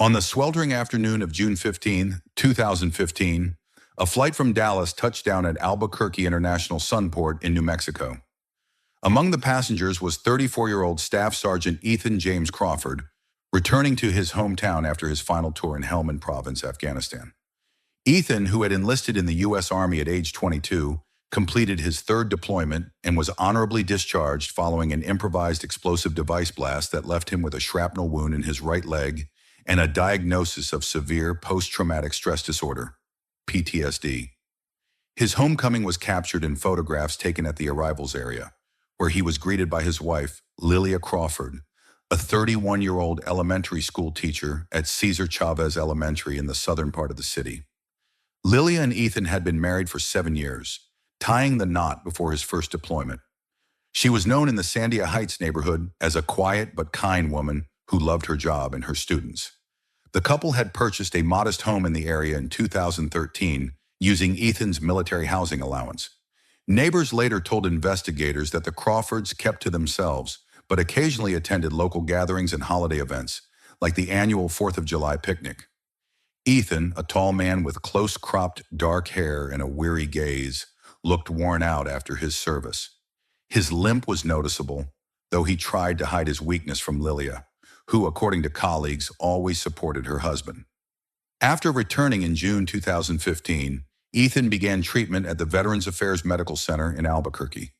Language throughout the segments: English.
On the sweltering afternoon of June 15, 2015, a flight from Dallas touched down at Albuquerque International Sunport in New Mexico. Among the passengers was 34-year-old Staff Sergeant Ethan James Crawford, returning to his hometown after his final tour in Helmand Province, Afghanistan. Ethan, who had enlisted in the U.S. Army at age 22, completed his third deployment and was honorably discharged following an improvised explosive device blast that left him with a shrapnel wound in his right leg and a diagnosis of severe post-traumatic stress disorder, PTSD. His homecoming was captured in photographs taken at the arrivals area, where he was greeted by his wife, Lilia Crawford, a 31-year-old elementary school teacher at Cesar Chavez Elementary in the southern part of the city. Lilia and Ethan had been married for 7 years, tying the knot before his first deployment. She was known in the Sandia Heights neighborhood as a quiet but kind woman who loved her job and her students. The couple had purchased a modest home in the area in 2013 using Ethan's military housing allowance. Neighbors later told investigators that the Crawfords kept to themselves, but occasionally attended local gatherings and holiday events, like the annual 4th of July picnic. Ethan, a tall man with close-cropped dark hair and a weary gaze, looked worn out after his service. His limp was noticeable, though he tried to hide his weakness from Lilia, who, according to colleagues, always supported her husband. After returning in June 2015, Ethan began treatment at the Veterans Affairs Medical Center in Albuquerque.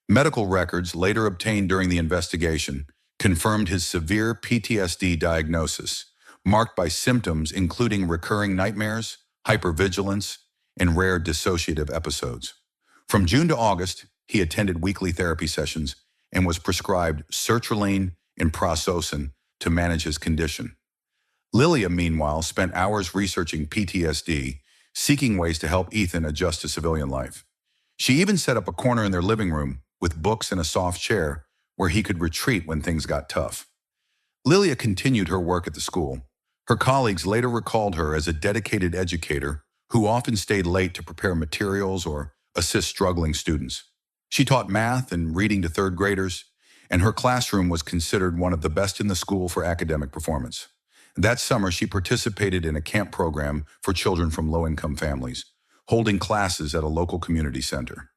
Medical records later obtained during the investigation confirmed his severe PTSD diagnosis, marked by symptoms including recurring nightmares, hypervigilance, and rare dissociative episodes. From June to August, he attended weekly therapy sessions and was prescribed sertraline and prazosin to manage his condition. Lilia, meanwhile, spent hours researching PTSD, seeking ways to help Ethan adjust to civilian life. She even set up a corner in their living room with books and a soft chair where he could retreat when things got tough. Lilia continued her work at the school. Her colleagues later recalled her as a dedicated educator who often stayed late to prepare materials or assist struggling students. She taught math and reading to third graders, and her classroom was considered one of the best in the school for academic performance. That summer, she participated in a camp program for children from low-income families, holding classes at a local community center.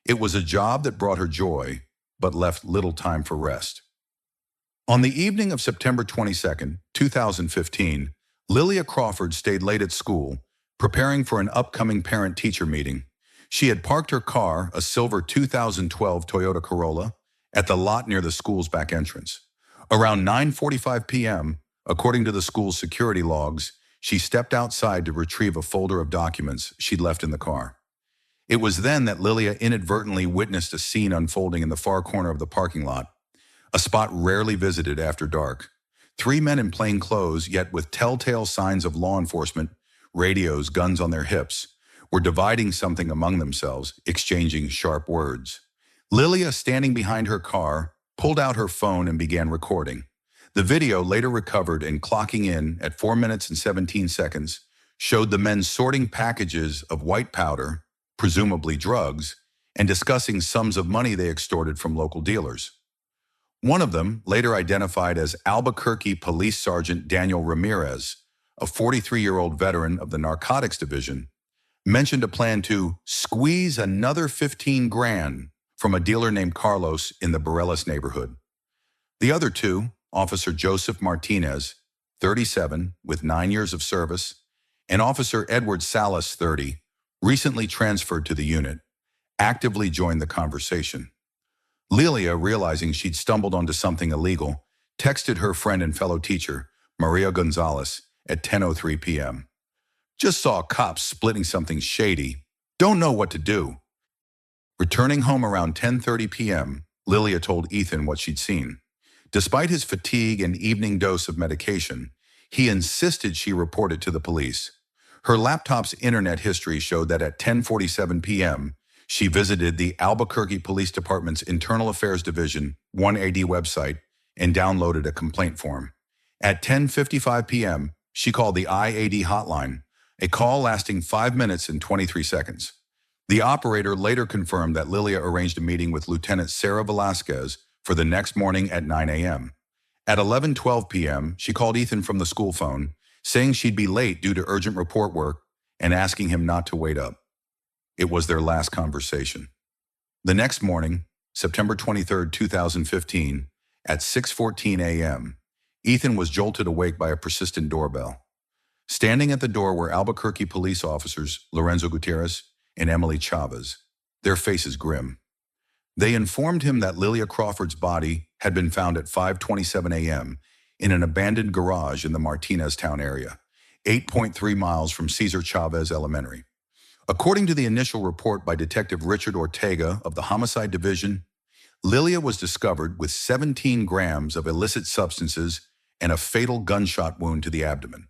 It was a job that brought her joy, but left little time for rest. On the evening of September 22, 2015, Lilia Crawford stayed late at school, preparing for an upcoming parent-teacher meeting. She had parked her car, a silver 2012 Toyota Corolla, at the lot near the school's back entrance. Around 9:45 p.m., according to the school's security logs, she stepped outside to retrieve a folder of documents she'd left in the car. It was then that Lilia inadvertently witnessed a scene unfolding in the far corner of the parking lot, a spot rarely visited after dark. 3 men in plain clothes, yet with telltale signs of law enforcement, radios, guns on their hips, were dividing something among themselves, exchanging sharp words. Lilia, standing behind her car, pulled out her phone and began recording. The video, later recovered and clocking in at 4 minutes and 17 seconds, showed the men sorting packages of white powder, presumably drugs, and discussing sums of money they extorted from local dealers. One of them, later identified as Albuquerque Police Sergeant Daniel Ramirez, a 43-year-old veteran of the Narcotics Division, mentioned a plan to squeeze another 15 grand from a dealer named Carlos in the Barelas neighborhood. The other two, Officer Joseph Martinez, 37, with 9 years of service, and Officer Edward Salas, 30, recently transferred to the unit, actively joined the conversation. Lilia, realizing she'd stumbled onto something illegal, texted her friend and fellow teacher, Maria Gonzalez, at 10:03 p.m. "Just saw cops splitting something shady. Don't know what to do." Returning home around 10:30 p.m., Lilia told Ethan what she'd seen. Despite his fatigue and evening dose of medication, he insisted she report it to the police. Her laptop's internet history showed that at 10:47 p.m., she visited the Albuquerque Police Department's Internal Affairs Division 1AD website and downloaded a complaint form. At 10:55 p.m., she called the IAD hotline, a call lasting 5 minutes and 23 seconds. The operator later confirmed that Lilia arranged a meeting with Lieutenant Sarah Velasquez for the next morning at 9 a.m. At 11:12 p.m., she called Ethan from the school phone saying she'd be late due to urgent report work and asking him not to wait up. It was their last conversation. The next morning, September 23, 2015, at 6:14 a.m., Ethan was jolted awake by a persistent doorbell. Standing at the door were Albuquerque police officers Lorenzo Gutierrez and Emily Chavez, their faces grim. They informed him that Lilia Crawford's body had been found at 5:27 a.m. in an abandoned garage in the Martinez Town area, 8.3 miles from Cesar Chavez Elementary. According to the initial report by Detective Richard Ortega of the Homicide Division, Lilia was discovered with 17 grams of illicit substances and a fatal gunshot wound to the abdomen.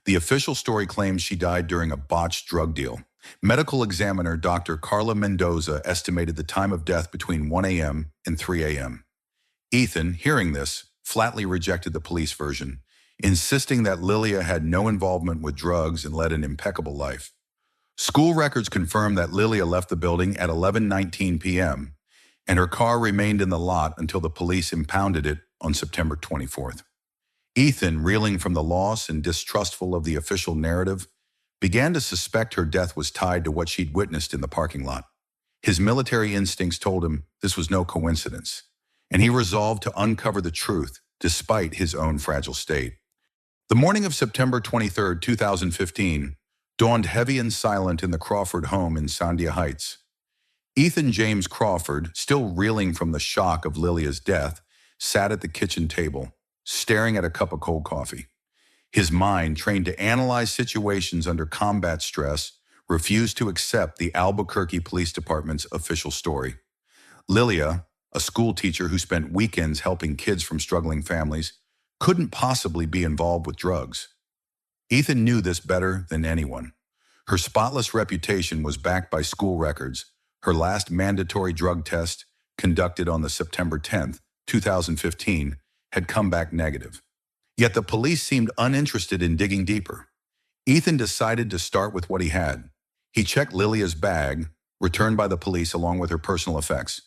The official story claims she died during a botched drug deal. Medical examiner Dr. Carla Mendoza estimated the time of death between 1 a.m. and 3 a.m. Ethan, hearing this, flatly rejected the police version, insisting that Lilia had no involvement with drugs and led an impeccable life. School records confirm that Lilia left the building at 11:19 p.m., and her car remained in the lot until the police impounded it on September 24th. Ethan, reeling from the loss and distrustful of the official narrative, began to suspect her death was tied to what she'd witnessed in the parking lot. His military instincts told him this was no coincidence, and he resolved to uncover the truth despite his own fragile state. The morning of September 23, 2015, dawned heavy and silent in the Crawford home in Sandia Heights. Ethan James Crawford, still reeling from the shock of Lilia's death, sat at the kitchen table, staring at a cup of cold coffee. His mind, trained to analyze situations under combat stress, refused to accept the Albuquerque Police Department's official story. Lilia, a school teacher who spent weekends helping kids from struggling families, couldn't possibly be involved with drugs. Ethan knew this better than anyone. Her spotless reputation was backed by school records. Her last mandatory drug test, conducted on the September 10, 2015, had come back negative. Yet the police seemed uninterested in digging deeper. Ethan decided to start with what he had. He checked Lilia's bag, returned by the police along with her personal effects.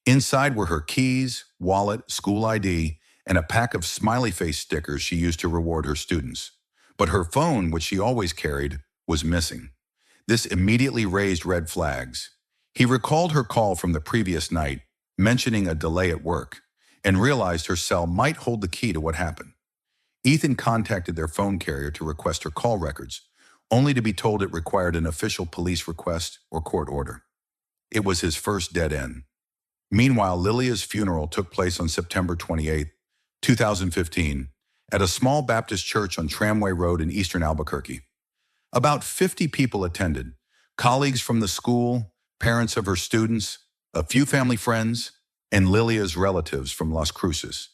Inside were her keys, wallet, school ID, and a pack of smiley face stickers she used to reward her students. But her phone, which she always carried, was missing. This immediately raised red flags. He recalled her call from the previous night, mentioning a delay at work, and realized her cell might hold the key to what happened. Ethan contacted their phone carrier to request her call records, only to be told it required an official police request or court order. It was his first dead end. Meanwhile, Lilia's funeral took place on September 28, 2015, at a small Baptist church on Tramway Road in eastern Albuquerque. About 50 people attended, colleagues from the school, parents of her students, a few family friends, and Lilia's relatives from Las Cruces.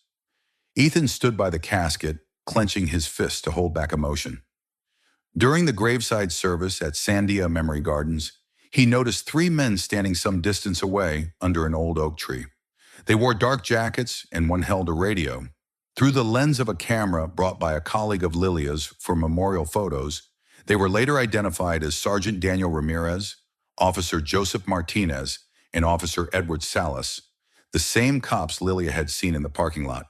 Ethan stood by the casket, clenching his fists to hold back emotion. During the graveside service at Sandia Memory Gardens, he noticed 3 men standing some distance away under an old oak tree. They wore dark jackets and one held a radio. Through the lens of a camera brought by a colleague of Lilia's for memorial photos, they were later identified as Sergeant Daniel Ramirez, Officer Joseph Martinez, and Officer Edward Salas, the same cops Lilia had seen in the parking lot.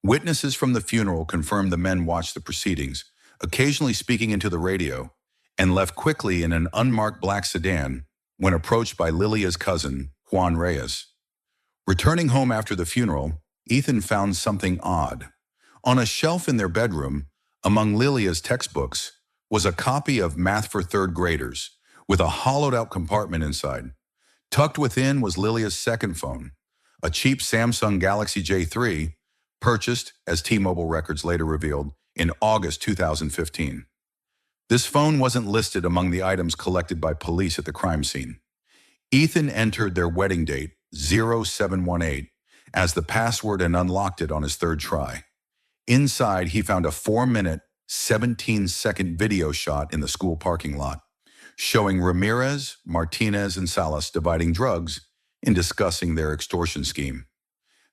Witnesses from the funeral confirmed the men watched the proceedings, occasionally speaking into the radio, and left quickly in an unmarked black sedan when approached by Lilia's cousin, Juan Reyes. Returning home after the funeral, Ethan found something odd. On a shelf in their bedroom, among Lilia's textbooks, was a copy of Math for Third Graders, with a hollowed-out compartment inside. Tucked within was Lilia's second phone, a cheap Samsung Galaxy J3, purchased, as T-Mobile records later revealed, in August 2015. This phone wasn't listed among the items collected by police at the crime scene. Ethan entered their wedding date, 0718, as the password and unlocked it on his third try. Inside, he found a 4-minute, 17-second video shot in the school parking lot, showing Ramirez, Martinez, and Salas dividing drugs and discussing their extortion scheme.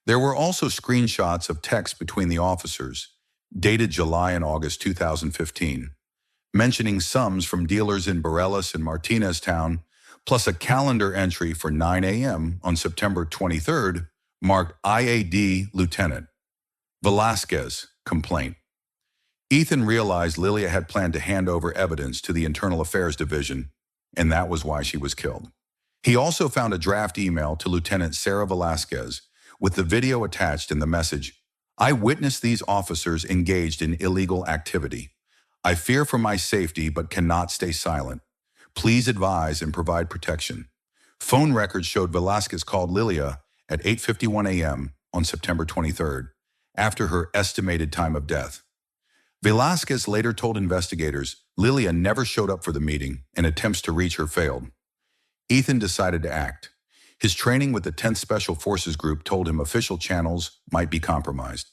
There were also screenshots of texts between the officers, dated July and August 2015, mentioning sums from dealers in Barelas and Martinez Town, plus a calendar entry for 9 a.m. on September 23rd, marked IAD Lieutenant Velasquez, complaint. Ethan realized Lilia had planned to hand over evidence to the Internal Affairs Division, and that was why she was killed. He also found a draft email to Lieutenant Sarah Velasquez with the video attached in the message. I witnessed these officers engaged in illegal activity. I fear for my safety but cannot stay silent. Please advise and provide protection. Phone records showed Velasquez called Lilia at 8:51 a.m. on September 23rd, after her estimated time of death. Velasquez later told investigators Lilia never showed up for the meeting and attempts to reach her failed. Ethan decided to act. His training with the 10th Special Forces Group told him official channels might be compromised.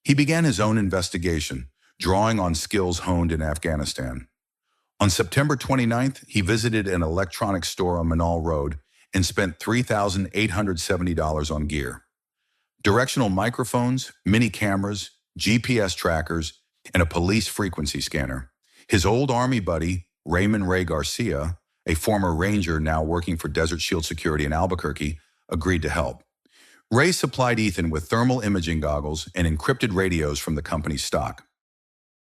He began his own investigation, drawing on skills honed in Afghanistan. On September 29th, he visited an electronics store on Manal Road and spent $3,870 on gear. Directional microphones, mini cameras, GPS trackers, and a police frequency scanner. His old Army buddy, Raymond Ray Garcia, a former Ranger now working for Desert Shield Security in Albuquerque, agreed to help. Ray supplied Ethan with thermal imaging goggles and encrypted radios from the company's stock.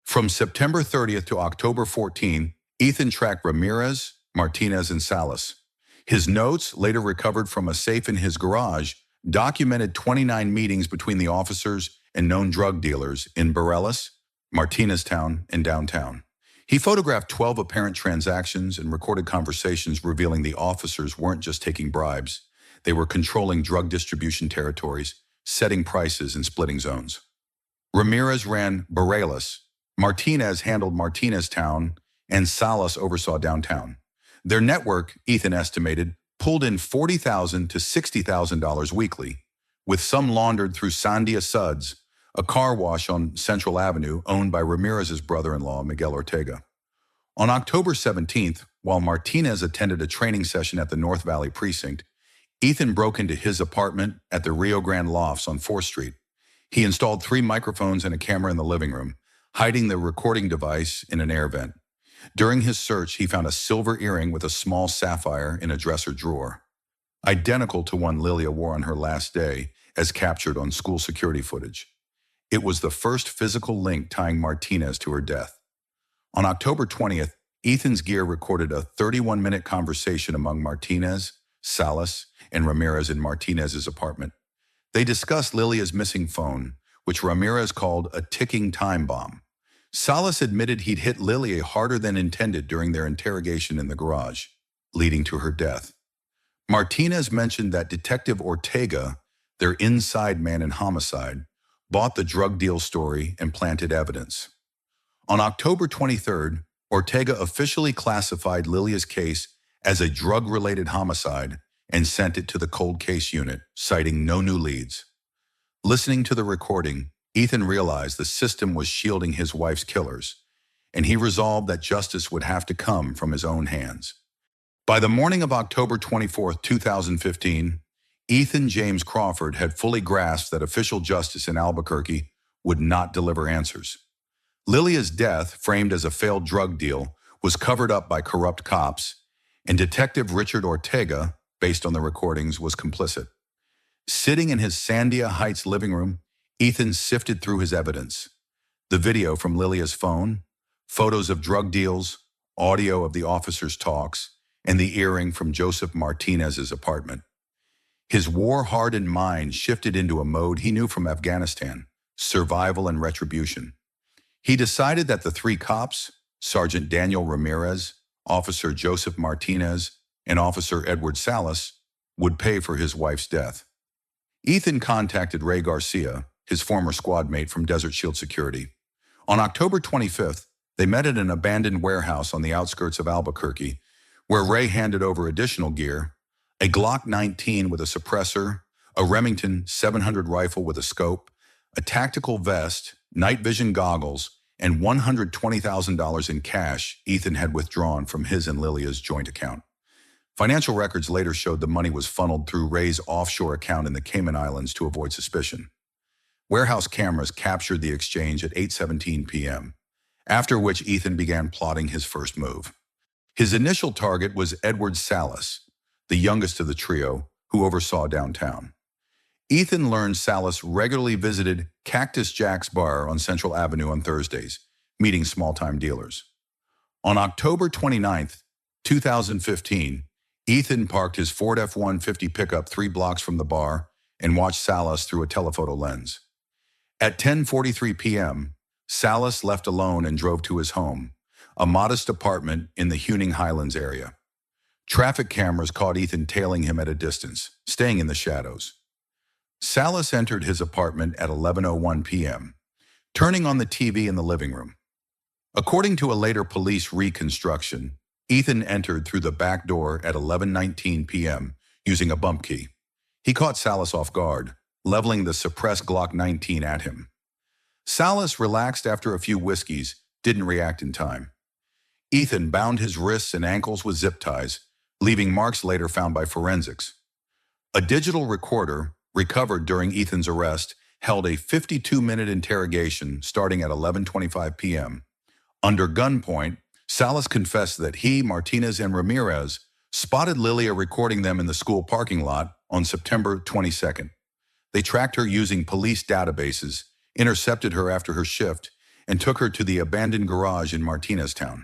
From September 30th to October 14, Ethan tracked Ramirez, Martinez, and Salas. His notes, later recovered from a safe in his garage, documented 29 meetings between the officers and known drug dealers in Bareilles, Martineztown, and downtown. He photographed 12 apparent transactions and recorded conversations revealing the officers weren't just taking bribes. They were controlling drug distribution territories, setting prices, and splitting zones. Ramirez ran Bareilles, Martinez handled Martineztown, and Salas oversaw downtown. Their network, Ethan estimated, pulled in $40,000 to $60,000 weekly, with some laundered through Sandia Suds, a car wash on Central Avenue owned by Ramirez's brother-in-law, Miguel Ortega. On October 17th, while Martinez attended a training session at the North Valley Precinct, Ethan broke into his apartment at the Rio Grande Lofts on 4th Street. He installed 3 microphones and a camera in the living room, hiding the recording device in an air vent. During his search, he found a silver earring with a small sapphire in a dresser drawer, identical to one Lilia wore on her last day, as captured on school security footage. It was the first physical link tying Martinez to her death. On October 20th, Ethan's gear recorded a 31-minute conversation among Martinez, Salas, and Ramirez in Martinez's apartment. They discussed Lilia's missing phone, which Ramirez called a ticking time bomb. Salas admitted he'd hit Lilia harder than intended during their interrogation in the garage, leading to her death. Martinez mentioned that Detective Ortega, their inside man in homicide, bought the drug deal story and planted evidence. On October 23rd, Ortega officially classified Lilia's case as a drug-related homicide and sent it to the cold case unit, citing no new leads. Listening to the recording, Ethan realized the system was shielding his wife's killers, and he resolved that justice would have to come from his own hands. By the morning of October 24, 2015, Ethan James Crawford had fully grasped that official justice in Albuquerque would not deliver answers. Lilia's death, framed as a failed drug deal, was covered up by corrupt cops, and Detective Richard Ortega, based on the recordings, was complicit. Sitting in his Sandia Heights living room, Ethan sifted through his evidence. The video from Lilia's phone, photos of drug deals, audio of the officers' talks, and the earring from Joseph Martinez's apartment. His war-hardened mind shifted into a mode he knew from Afghanistan, survival and retribution. He decided that the 3 cops, Sergeant Daniel Ramirez, Officer Joseph Martinez, and Officer Edward Salas, would pay for his wife's death. Ethan contacted Ray Garcia, his former squad mate from Desert Shield Security. On October 25th, they met at an abandoned warehouse on the outskirts of Albuquerque, where Ray handed over additional gear: a Glock 19 with a suppressor, a Remington 700 rifle with a scope, a tactical vest, night vision goggles, and $120,000 in cash Ethan had withdrawn from his and Lilia's joint account. Financial records later showed the money was funneled through Ray's offshore account in the Cayman Islands to avoid suspicion. Warehouse cameras captured the exchange at 8:17 p.m., after which Ethan began plotting his first move. His initial target was Edward Salas, the youngest of the trio, who oversaw downtown. Ethan learned Salas regularly visited Cactus Jack's bar on Central Avenue on Thursdays, meeting small-time dealers. On October 29th, 2015, Ethan parked his Ford F-150 pickup 3 blocks from the bar and watched Salas through a telephoto lens. At 10:43 p.m., Salas left alone and drove to his home, a modest apartment in the Huning Highlands area. Traffic cameras caught Ethan tailing him at a distance, staying in the shadows. Salas entered his apartment at 11:01 p.m., turning on the TV in the living room. According to a later police reconstruction, Ethan entered through the back door at 11:19 p.m. using a bump key. He caught Salas off guard, leveling the suppressed Glock 19 at him. Salas relaxed after a few whiskeys, didn't react in time. Ethan bound his wrists and ankles with zip ties, leaving marks later found by forensics. A digital recorder, recovered during Ethan's arrest, held a 52-minute interrogation starting at 11:25 p.m. Under gunpoint, Salas confessed that he, Martinez, and Ramirez spotted Lilia recording them in the school parking lot on September 22nd. They tracked her using police databases, intercepted her after her shift, and took her to the abandoned garage in Martineztown.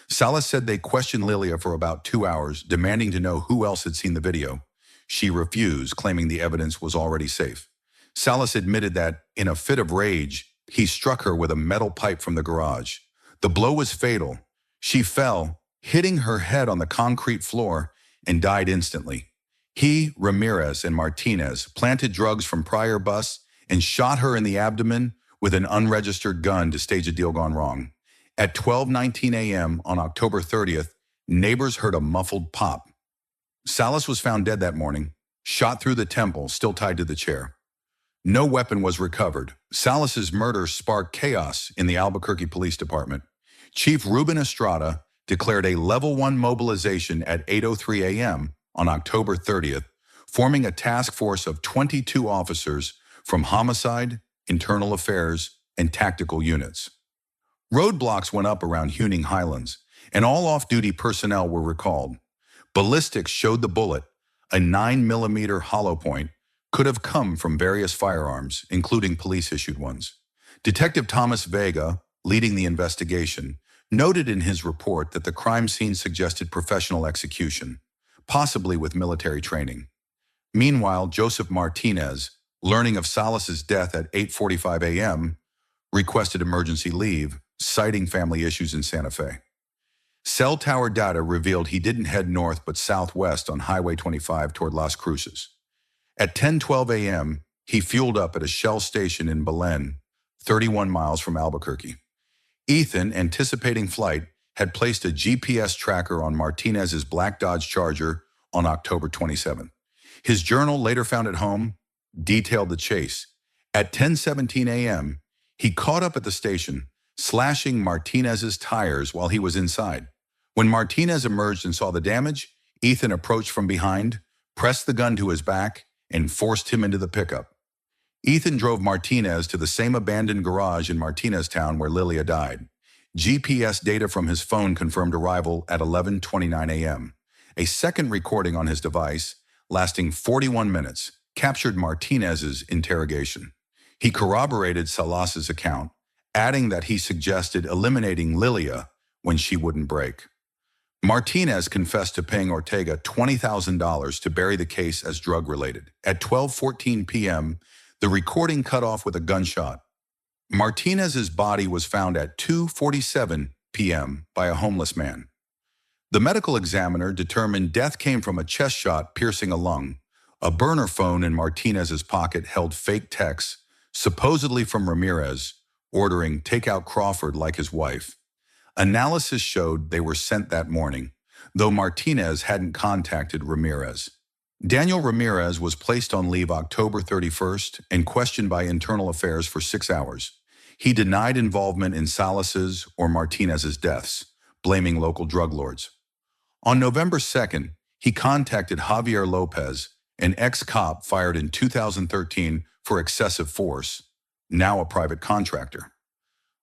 Salas said they questioned Lilia for about 2 hours, demanding to know who else had seen the video. She refused, claiming the evidence was already safe. Salas admitted that, in a fit of rage, he struck her with a metal pipe from the garage. The blow was fatal. She fell, hitting her head on the concrete floor, and died instantly. He, Ramirez, and Martinez planted drugs from prior busts and shot her in the abdomen with an unregistered gun to stage a deal gone wrong. At 12:19 a.m. on October 30th, neighbors heard a muffled pop. Salas was found dead that morning, shot through the temple, still tied to the chair. No weapon was recovered. Salas's murder sparked chaos in the Albuquerque Police Department. Chief Ruben Estrada declared a Level 1 mobilization at 8:03 a.m. on October 30th, forming a task force of 22 officers from homicide, internal affairs, and tactical units. Roadblocks went up around Huning Highlands, and all off-duty personnel were recalled. Ballistics showed the bullet, a 9mm hollow point, could have come from various firearms, including police-issued ones. Detective Thomas Vega, leading the investigation, noted in his report that the crime scene suggested professional execution, possibly with military training. Meanwhile, Joseph Martinez, learning of Salas's death at 8:45 a.m., requested emergency leave, citing family issues in Santa Fe. Cell tower data revealed he didn't head north but southwest on Highway 25 toward Las Cruces. At 10:12 a.m., he fueled up at a Shell station in Belen, 31 miles from Albuquerque. Ethan, anticipating flight, had placed a GPS tracker on Martinez's black Dodge Charger on October 27th. His journal, later found at home, detailed the chase. At 10:17 a.m., he caught up at the station, slashing Martinez's tires while he was inside. When Martinez emerged and saw the damage, Ethan approached from behind, pressed the gun to his back, and forced him into the pickup. Ethan drove Martinez to the same abandoned garage in Martineztown where Lilia died. GPS data from his phone confirmed arrival at 11:29 a.m. A second recording on his device, lasting 41 minutes, captured Martinez's interrogation. He corroborated Salas's account, adding that he suggested eliminating Lilia when she wouldn't break. Martinez confessed to paying Ortega $20,000 to bury the case as drug-related. At 12:14 p.m., the recording cut off with a gunshot. Martinez's body was found at 2:47 p.m. by a homeless man. The medical examiner determined death came from a chest shot piercing a lung. A burner phone in Martinez's pocket held fake texts, supposedly from Ramirez, ordering "take out Crawford like his wife." Analysis showed they were sent that morning, though Martinez hadn't contacted Ramirez. Daniel Ramirez was placed on leave October 31st and questioned by Internal Affairs for 6 hours. He denied involvement in Salas's or Martinez's deaths, blaming local drug lords. On November 2nd, he contacted Javier Lopez, an ex-cop fired in 2013 for excessive force, now a private contractor.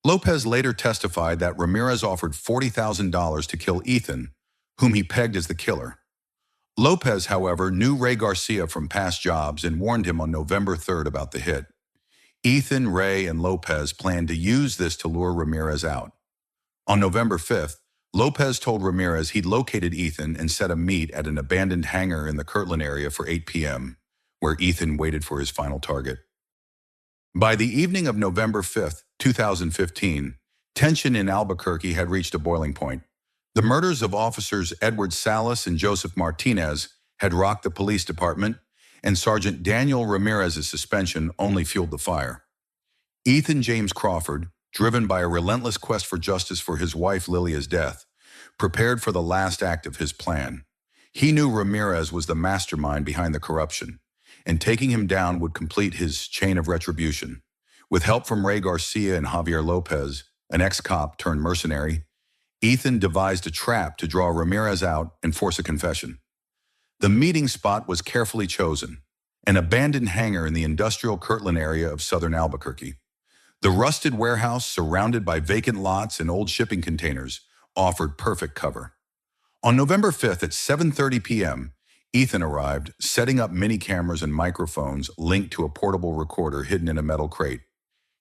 Lopez later testified that Ramirez offered $40,000 to kill Ethan, whom he pegged as the killer. Lopez, however, knew Ray Garcia from past jobs and warned him on November 3rd about the hit. Ethan, Ray, and Lopez planned to use this to lure Ramirez out. On November 5th, Lopez told Ramirez he'd located Ethan and set a meet at an abandoned hangar in the Kirtland area for 8 p.m., where Ethan waited for his final target. By the evening of November 5th, 2015, tension in Albuquerque had reached a boiling point. The murders of officers Edward Salas and Joseph Martinez had rocked the police department, and Sergeant Daniel Ramirez's suspension only fueled the fire. Ethan James Crawford, driven by a relentless quest for justice for his wife Lilia's death, prepared for the last act of his plan. He knew Ramirez was the mastermind behind the corruption, and taking him down would complete his chain of retribution. With help from Ray Garcia and Javier Lopez, an ex-cop turned mercenary, Ethan devised a trap to draw Ramirez out and force a confession. The meeting spot was carefully chosen, an abandoned hangar in the industrial Kirtland area of southern Albuquerque. The rusted warehouse, surrounded by vacant lots and old shipping containers, offered perfect cover. On November 5th at 7:30 p.m., Ethan arrived, setting up mini cameras and microphones linked to a portable recorder hidden in a metal crate.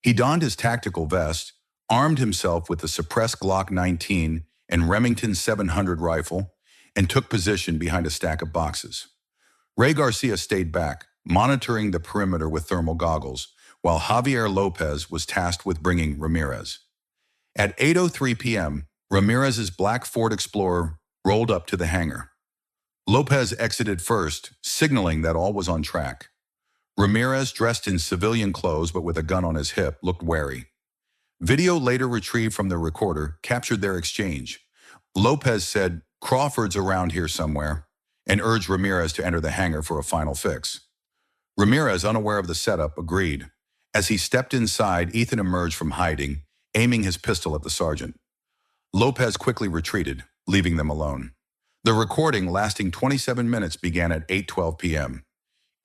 He donned his tactical vest, armed himself with the suppressed Glock 19 and Remington 700 rifle, and took position behind a stack of boxes. Ray Garcia stayed back, monitoring the perimeter with thermal goggles, while Javier Lopez was tasked with bringing Ramirez. At 8:03 p.m., Ramirez's black Ford Explorer rolled up to the hangar. Lopez exited first, signaling that all was on track. Ramirez, dressed in civilian clothes but with a gun on his hip, looked wary. Video later retrieved from the recorder captured their exchange. Lopez said, "Crawford's around here somewhere," and urged Ramirez to enter the hangar for a final fix. Ramirez, unaware of the setup, agreed. As he stepped inside, Ethan emerged from hiding, aiming his pistol at the sergeant. Lopez quickly retreated, leaving them alone. The recording, lasting 27 minutes, began at 8:12 p.m.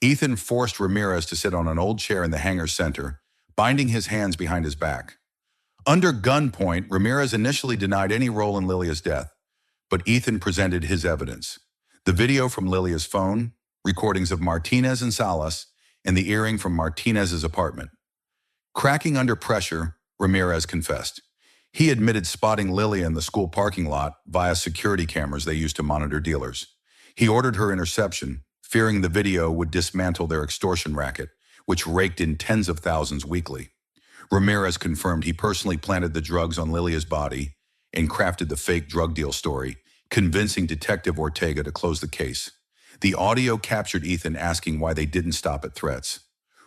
Ethan forced Ramirez to sit on an old chair in the hangar center, binding his hands behind his back. Under gunpoint, Ramirez initially denied any role in Lilia's death, but Ethan presented his evidence. The video from Lilia's phone, recordings of Martinez and Salas, and the earring from Martinez's apartment. Cracking under pressure, Ramirez confessed. He admitted spotting Lilia in the school parking lot via security cameras they used to monitor dealers. He ordered her interception, fearing the video would dismantle their extortion racket, which raked in tens of thousands weekly. Ramirez confirmed he personally planted the drugs on Lilia's body and crafted the fake drug deal story, convincing Detective Ortega to close the case. The audio captured Ethan asking why they didn't stop at threats.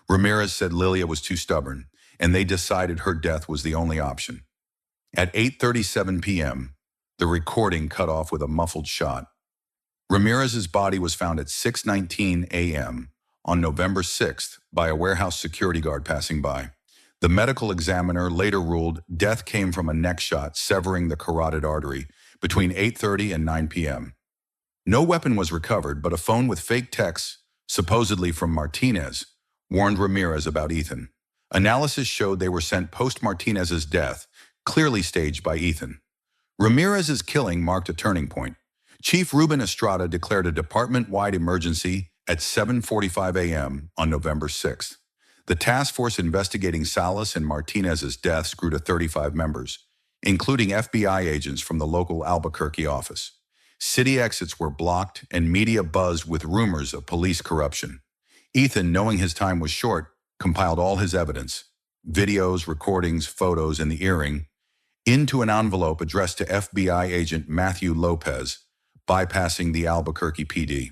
Ramirez said Lilia was too stubborn, and they decided her death was the only option. At 8:37 p.m., the recording cut off with a muffled shot. Ramirez's body was found at 6:19 a.m. on November 6th by a warehouse security guard passing by. The medical examiner later ruled death came from a neck shot severing the carotid artery between 8:30 and 9 p.m. No weapon was recovered, but a phone with fake texts, supposedly from Martinez, warned Ramirez about Ethan. Analysis showed they were sent post-Martinez's death, clearly staged by Ethan. Ramirez's killing marked a turning point. Chief Ruben Estrada declared a department-wide emergency at 7:45 a.m. on November 6th. The task force investigating Salas and Martinez's deaths grew to 35 members, including FBI agents from the local Albuquerque office. City exits were blocked and media buzzed with rumors of police corruption. Ethan, knowing his time was short, compiled all his evidence, videos, recordings, photos, and the earring, into an envelope addressed to FBI agent Matthew Lopez, bypassing the Albuquerque PD.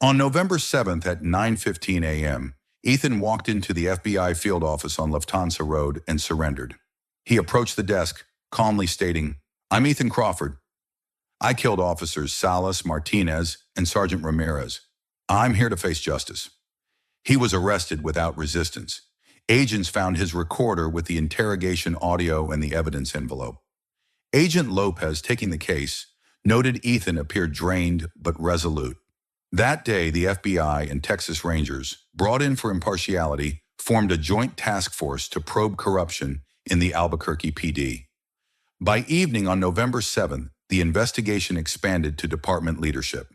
On November 7th at 9:15 a.m., Ethan walked into the FBI field office on Lufthansa Road and surrendered. He approached the desk, calmly stating, "I'm Ethan Crawford. I killed officers Salas, Martinez, and Sergeant Ramirez. I'm here to face justice." He was arrested without resistance. Agents found his recorder with the interrogation audio and the evidence envelope. Agent Lopez, taking the case, noted Ethan appeared drained but resolute. That day, the FBI and Texas Rangers, brought in for impartiality, formed a joint task force to probe corruption in the Albuquerque PD. By evening on November 7th, the investigation expanded to department leadership.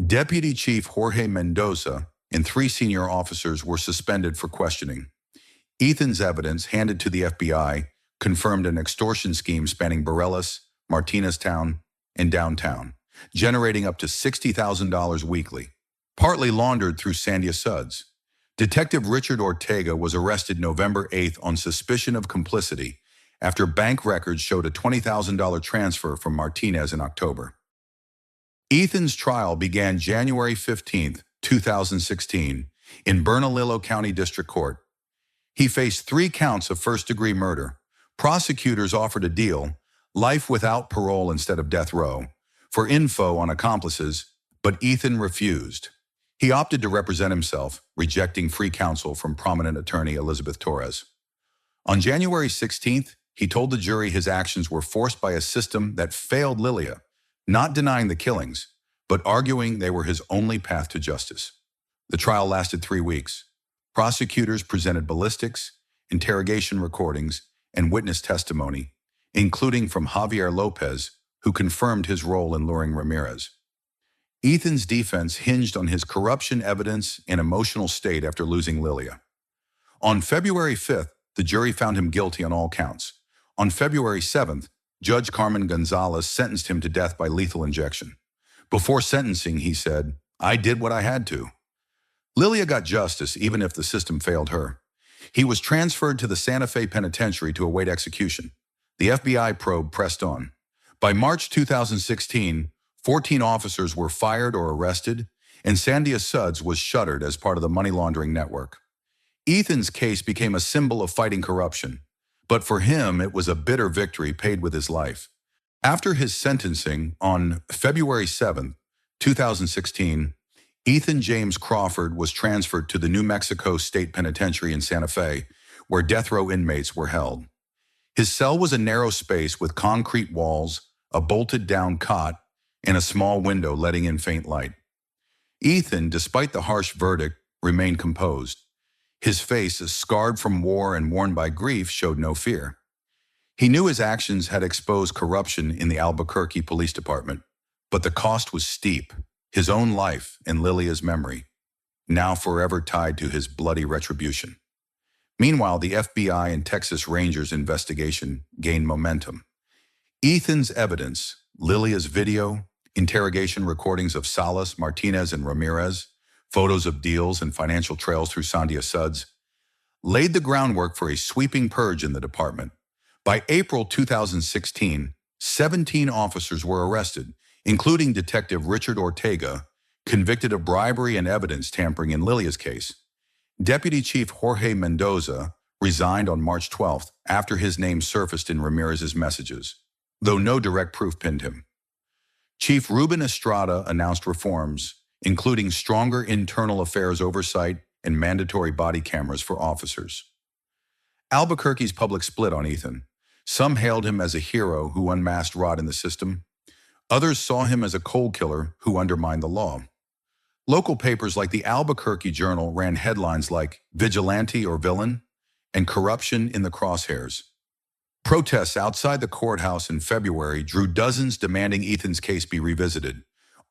Deputy Chief Jorge Mendoza and 3 senior officers were suspended for questioning. Ethan's evidence, handed to the FBI, confirmed an extortion scheme spanning Bareilles, Martineztown, and downtown, generating up to $60,000 weekly, partly laundered through Sandia Suds. Detective Richard Ortega was arrested November 8th on suspicion of complicity after bank records showed a $20,000 transfer from Martinez in October. Ethan's trial began January 15, 2016, in Bernalillo County District Court. He faced 3 counts of first-degree murder. Prosecutors offered a deal, life without parole instead of death row, for info on accomplices, but Ethan refused. He opted to represent himself, rejecting free counsel from prominent attorney Elizabeth Torres. On January 16th, he told the jury his actions were forced by a system that failed Lilia, not denying the killings, but arguing they were his only path to justice. The trial lasted 3 weeks. Prosecutors presented ballistics, interrogation recordings, and witness testimony, including from Javier Lopez, who confirmed his role in luring Ramirez. Ethan's defense hinged on his corruption evidence and emotional state after losing Lilia. On February 5th, the jury found him guilty on all counts. On February 7th, Judge Carmen Gonzalez sentenced him to death by lethal injection. Before sentencing, he said, "I did what I had to." Lilia got justice even if the system failed her. He was transferred to the Santa Fe Penitentiary to await execution. The FBI probe pressed on. By March 2016, 14 officers were fired or arrested, and Sandia Suds was shuttered as part of the money laundering network. Ethan's case became a symbol of fighting corruption, but for him it was a bitter victory paid with his life. After his sentencing on February 7, 2016, Ethan James Crawford was transferred to the New Mexico State Penitentiary in Santa Fe, where death row inmates were held. His cell was a narrow space with concrete walls, a bolted-down cot, and a small window letting in faint light. Ethan, despite the harsh verdict, remained composed. His face, scarred from war and worn by grief, showed no fear. He knew his actions had exposed corruption in the Albuquerque Police Department, but the cost was steep. His own life and Lilia's memory, now forever tied to his bloody retribution. Meanwhile, the FBI and Texas Rangers investigation gained momentum. Ethan's evidence, Lilia's video, interrogation recordings of Salas, Martinez, and Ramirez, photos of deals and financial trails through Sandia Suds, laid the groundwork for a sweeping purge in the department. By April 2016, 17 officers were arrested, including Detective Richard Ortega, convicted of bribery and evidence tampering in Lilia's case. Deputy Chief Jorge Mendoza resigned on March 12th after his name surfaced in Ramirez's messages, though no direct proof pinned him. Chief Ruben Estrada announced reforms, including stronger internal affairs oversight and mandatory body cameras for officers. Albuquerque's public split on Ethan. Some hailed him as a hero who unmasked rot in the system. Others saw him as a cold killer who undermined the law. Local papers like the Albuquerque Journal ran headlines like "Vigilante or Villain" and "Corruption in the Crosshairs." Protests outside the courthouse in February drew dozens demanding Ethan's case be revisited,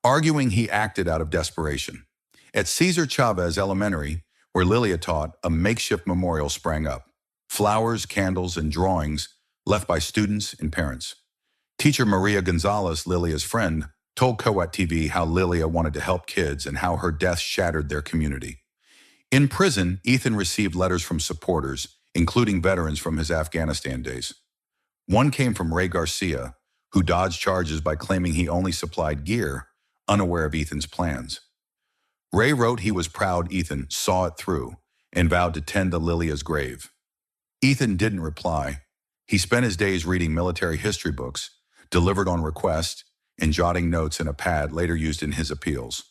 arguing he acted out of desperation. At Cesar Chavez Elementary, where Lilia taught, a makeshift memorial sprang up. Flowers, candles, and drawings left by students and parents. Teacher Maria Gonzalez, Lilia's friend, told Coat TV how Lilia wanted to help kids and how her death shattered their community. In prison, Ethan received letters from supporters, including veterans from his Afghanistan days. One came from Ray Garcia, who dodged charges by claiming he only supplied gear, unaware of Ethan's plans. Ray wrote he was proud Ethan saw it through and vowed to tend to Lilia's grave. Ethan didn't reply. He spent his days reading military history books, delivered on request, and jotting notes in a pad later used in his appeals.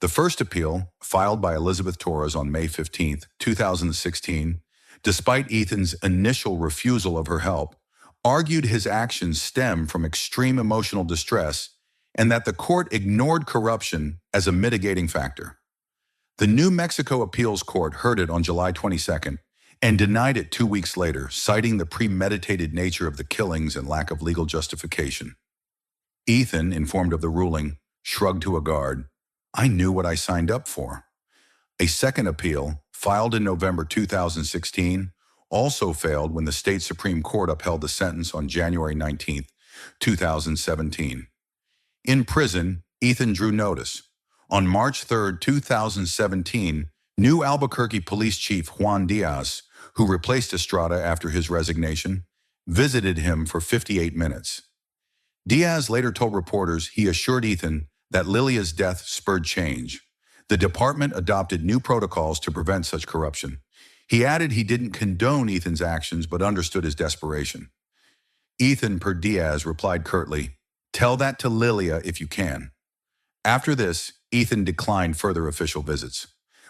The first appeal, filed by Elizabeth Torres on May 15, 2016, despite Ethan's initial refusal of her help, argued his actions stem from extreme emotional distress and that the court ignored corruption as a mitigating factor. The New Mexico Appeals Court heard it on July 22nd and denied it 2 weeks later, citing the premeditated nature of the killings and lack of legal justification. Ethan, informed of the ruling, shrugged to a guard. "I knew what I signed up for." A second appeal, filed in November 2016, also failed when the state Supreme Court upheld the sentence on January 19, 2017. In prison, Ethan drew notice. On March 3, 2017, new Albuquerque Police Chief Juan Diaz, who replaced Estrada after his resignation, visited him for 58 minutes. Diaz later told reporters he assured Ethan that Lilia's death spurred change. The department adopted new protocols to prevent such corruption. He added he didn't condone Ethan's actions but understood his desperation. Ethan, per Diaz, replied curtly, "Tell that to Lilia if you can." After this, Ethan declined further official visits.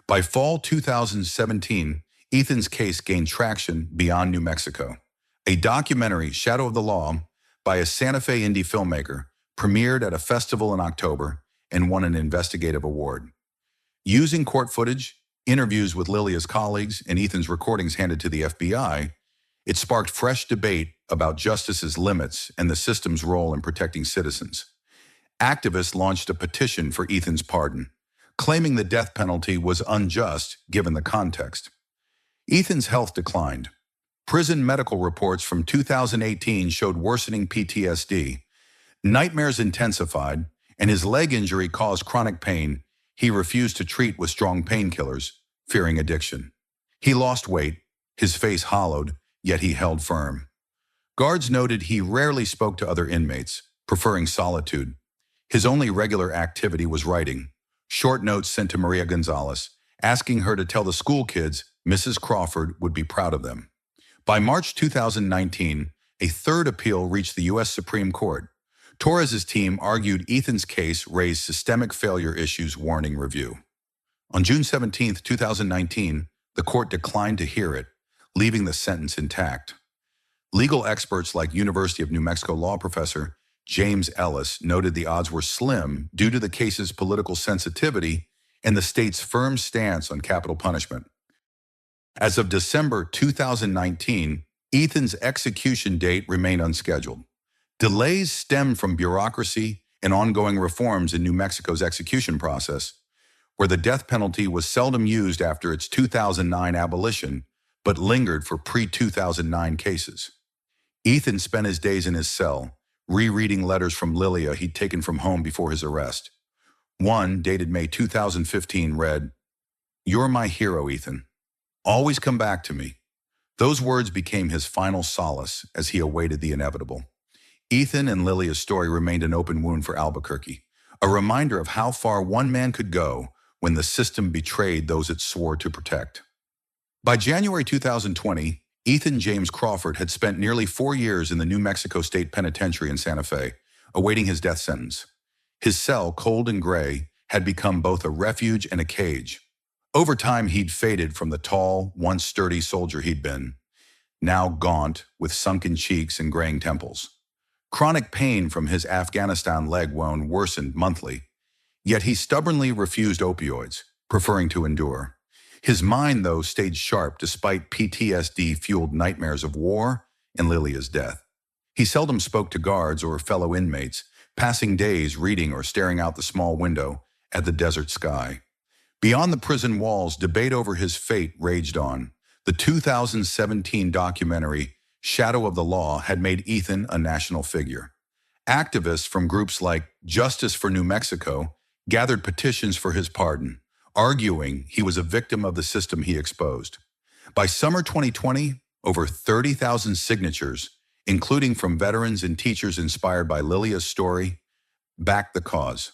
By fall 2017, Ethan's case gained traction beyond New Mexico. A documentary, Shadow of the Law, by a Santa Fe indie filmmaker, premiered at a festival in October and won an investigative award. Using court footage, interviews with Lilia's colleagues, and Ethan's recordings handed to the FBI, it sparked fresh debate about justice's limits and the system's role in protecting citizens. Activists launched a petition for Ethan's pardon, claiming the death penalty was unjust given the context. Ethan's health declined. Prison medical reports from 2018 showed worsening PTSD. Nightmares intensified, and his leg injury caused chronic pain he refused to treat with strong painkillers, fearing addiction. He lost weight, his face hollowed, yet he held firm. Guards noted he rarely spoke to other inmates, preferring solitude. His only regular activity was writing, short notes sent to Maria Gonzalez, asking her to tell the school kids Mrs. Crawford would be proud of them. By March 2019, a third appeal reached the U.S. Supreme Court. Torres's team argued Ethan's case raised systemic failure issues warranting review. On June 17, 2019, the court declined to hear it, leaving the sentence intact. Legal experts like University of New Mexico law professor James Ellis noted the odds were slim due to the case's political sensitivity and the state's firm stance on capital punishment. As of December 2019, Ethan's execution date remained unscheduled. Delays stemmed from bureaucracy and ongoing reforms in New Mexico's execution process, where the death penalty was seldom used after its 2009 abolition, but lingered for pre-2009 cases. Ethan spent his days in his cell, rereading letters from Lilia he'd taken from home before his arrest. One, dated May 2015, read, "You're my hero, Ethan. Always come back to me." Those words became his final solace as he awaited the inevitable. Ethan and Lilia's story remained an open wound for Albuquerque, a reminder of how far one man could go when the system betrayed those it swore to protect. By January 2020, Ethan James Crawford had spent nearly 4 years in the New Mexico State Penitentiary in Santa Fe, awaiting his death sentence. His cell, cold and gray, had become both a refuge and a cage. Over time, he'd faded from the tall, once sturdy soldier he'd been, now gaunt, with sunken cheeks and graying temples. Chronic pain from his Afghanistan leg wound worsened monthly, yet he stubbornly refused opioids, preferring to endure. His mind, though, stayed sharp despite PTSD-fueled nightmares of war and Lilia's death. He seldom spoke to guards or fellow inmates, passing days reading or staring out the small window at the desert sky. Beyond the prison walls, debate over his fate raged on. The 2017 documentary Shadow of the Law had made Ethan a national figure. Activists from groups like Justice for New Mexico gathered petitions for his pardon, arguing he was a victim of the system he exposed. By summer 2020, over 30,000 signatures, including from veterans and teachers inspired by Lilia's story, backed the cause.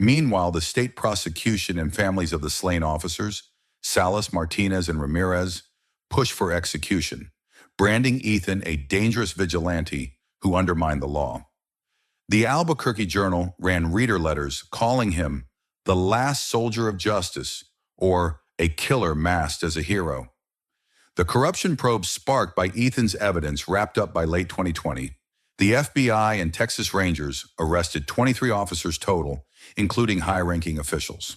Meanwhile, the state prosecution and families of the slain officers, Salas, Martinez, and Ramirez, pushed for execution, branding Ethan a dangerous vigilante who undermined the law. The Albuquerque Journal ran reader letters calling him the last soldier of justice, or a killer masked as a hero. The corruption probe sparked by Ethan's evidence wrapped up by late 2020. The FBI and Texas Rangers arrested 23 officers total, including high-ranking officials.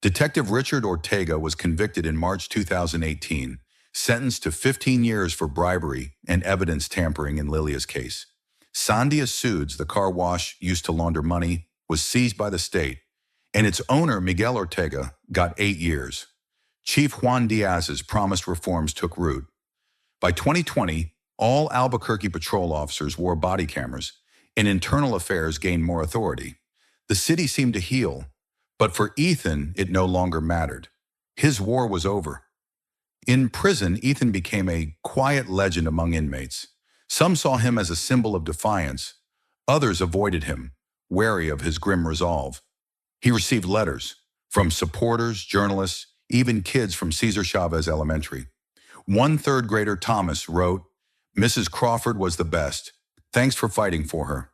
Detective Richard Ortega was convicted in March 2018, sentenced to 15 years for bribery and evidence tampering in Lilia's case. Sandia Sudes, the car wash used to launder money, was seized by the state, and its owner, Miguel Ortega, got 8 years. Chief Juan Diaz's promised reforms took root. By 2020, all Albuquerque patrol officers wore body cameras, and internal affairs gained more authority. The city seemed to heal, but for Ethan, it no longer mattered. His war was over. In prison, Ethan became a quiet legend among inmates. Some saw him as a symbol of defiance. Others avoided him, wary of his grim resolve. He received letters from supporters, journalists, even kids from Cesar Chavez Elementary. One third grader, Thomas, wrote, "Mrs. Crawford was the best. Thanks for fighting for her."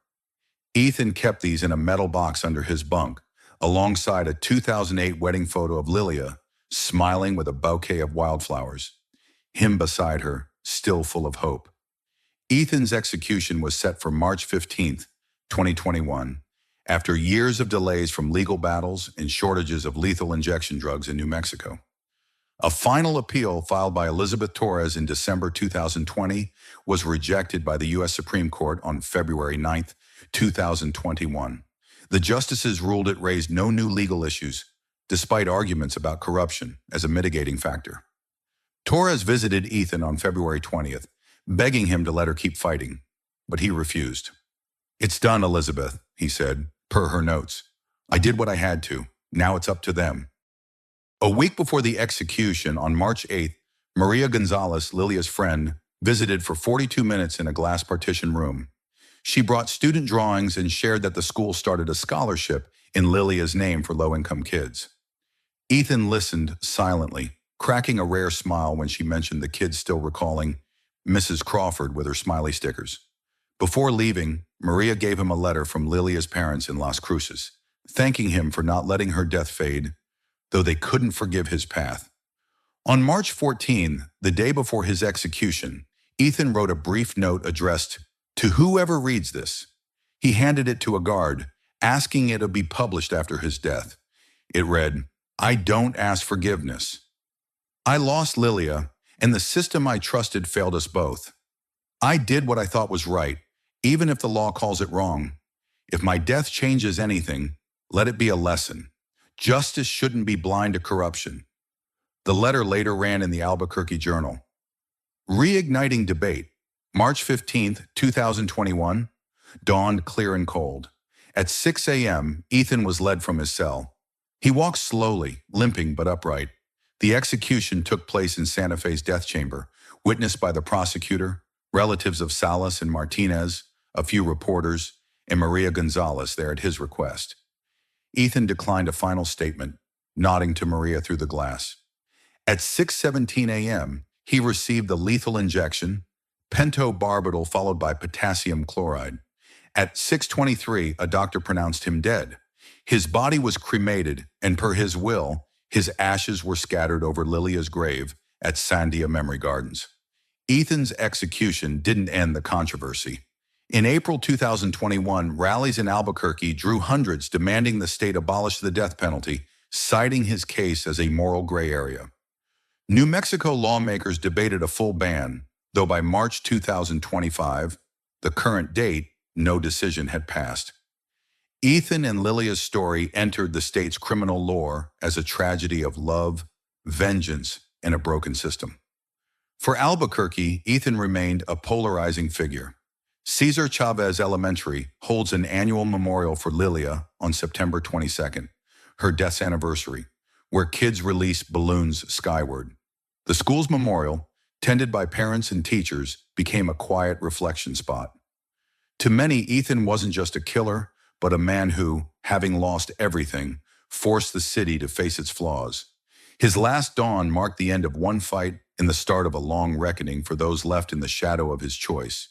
Ethan kept these in a metal box under his bunk, alongside a 2008 wedding photo of Lilia, smiling with a bouquet of wildflowers. Him beside her, still full of hope. Ethan's execution was set for March 15th, 2021, after years of delays from legal battles and shortages of lethal injection drugs in New Mexico. A final appeal filed by Elizabeth Torres in December 2020 was rejected by the U.S. Supreme Court on February 9th, 2021. The justices ruled it raised no new legal issues, despite arguments about corruption as a mitigating factor. Torres visited Ethan on February 20th, begging him to let her keep fighting, but he refused. "It's done, Elizabeth," he said, per her notes. "I did what I had to. Now it's up to them." A week before the execution, on March 8th, Maria Gonzalez, Lilia's friend, visited for 42 minutes in a glass partition room. She brought student drawings and shared that the school started a scholarship in Lilia's name for low-income kids. Ethan listened silently, cracking a rare smile when she mentioned the kids still recalling Mrs. Crawford with her smiley stickers. Before leaving, Maria gave him a letter from Lilia's parents in Las Cruces, thanking him for not letting her death fade, though they couldn't forgive his path. On March 14, the day before his execution, Ethan wrote a brief note addressed to whoever reads this. He handed it to a guard, asking it to be published after his death. It read, "I don't ask forgiveness. I lost Lilia, and the system I trusted failed us both. I did what I thought was right, even if the law calls it wrong. If my death changes anything, let it be a lesson. Justice shouldn't be blind to corruption." The letter later ran in the Albuquerque Journal. Reigniting debate. March 15th, 2021, dawned clear and cold. At 6 a.m., Ethan was led from his cell. He walked slowly, limping but upright. The execution took place in Santa Fe's death chamber, witnessed by the prosecutor, relatives of Salas and Martinez, a few reporters, and Maria Gonzalez there at his request. Ethan declined a final statement, nodding to Maria through the glass. At 6:17 a.m., he received the lethal injection, pentobarbital followed by potassium chloride. At 6:23, a doctor pronounced him dead. His body was cremated, and per his will, his ashes were scattered over Lilia's grave at Sandia Memory Gardens. Ethan's execution didn't end the controversy. In April 2021, rallies in Albuquerque drew hundreds demanding the state abolish the death penalty, citing his case as a moral gray area. New Mexico lawmakers debated a full ban, though by March 2025, the current date, no decision had passed. Ethan and Lilia's story entered the state's criminal lore as a tragedy of love, vengeance, and a broken system. For Albuquerque, Ethan remained a polarizing figure. Cesar Chavez Elementary holds an annual memorial for Lilia on September 22nd, her death's anniversary, where kids release balloons skyward. The school's memorial, tended by parents and teachers, became a quiet reflection spot. To many, Ethan wasn't just a killer, but a man who, having lost everything, forced the city to face its flaws. His last dawn marked the end of one fight and the start of a long reckoning for those left in the shadow of his choice.